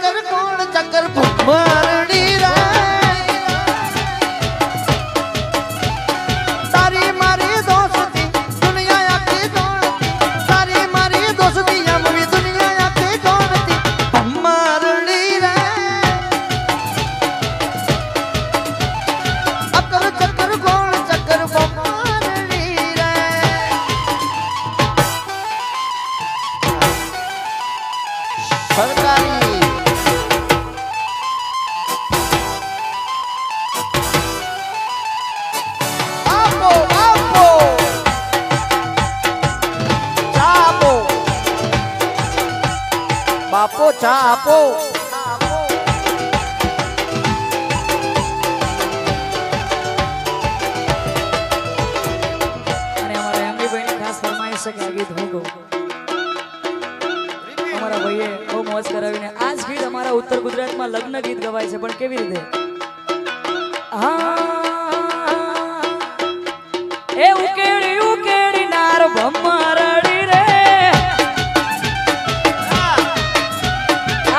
चक्कर कौन चक्कर भुमरड़ी रे तारी मारी दोस्ती दुनिया आके कौन तारी मारी दोस्ती अमरी दुनिया आके कौन थी भुमरड़ी रे अकर चक्कर कौन चक्कर भुमरड़ी रे सरकारी बापो चापो અને અમારા એમડી ભાઈની ખાસ ફરમાઈશ છે કે આ ગીત હું ગાઉં. અમારા ભાઈએ બહુ મોજ કરાવીને આ જ ગીત અમારા ઉત્તર ગુજરાતમાં લગ્ન ગીત ગવાય છે પણ કેવી રીતે એ ઉકેડી નાર ભમરડી રે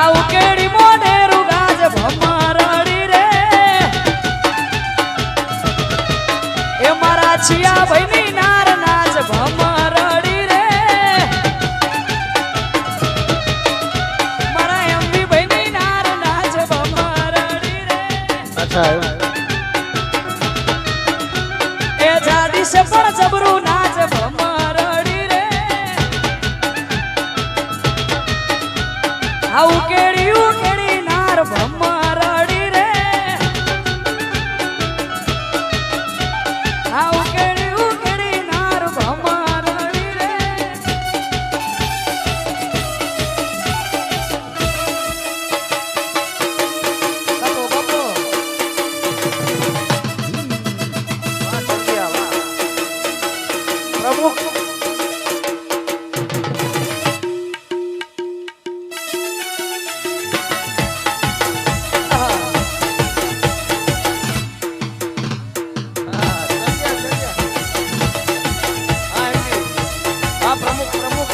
આ ઉકેડી મોઢેરું ગાજ ભમરડી રે એ મારા છિયા ભાઈની નાર નાચ ભમરડી રે મારા એમવી ભાઈની નાર નાચ ભમરડી રે अच्छा એ જાદી સે પણ જબરું નાચ ભમરડી રે આ ઉકેડી નાર ભમરડી રે આ ઉકેડી નાર ભમરડી રે બાપો બાપો प्रमुख प्रमुख प्रमुख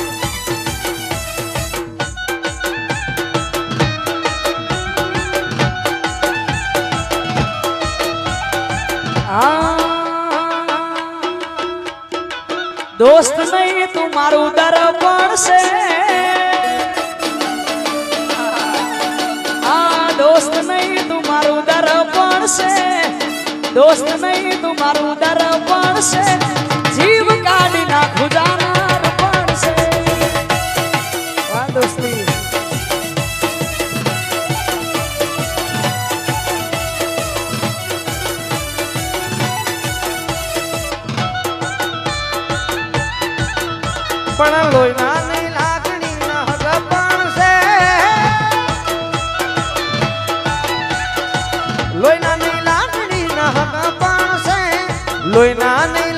दोस्त नहीं तुम्हारू दर्पण से दोस्त नहीं तुम्हारू दर्पण से दोस्त नहीं तुम्हारू दर्पण से जीव काढ़ी ना खुजाना अर्पण से वाह दोस्ती पण लोईना नहीं लागणी ना हगपण से लोईना नहीं लागणी ना हगपण से लोईना नहीं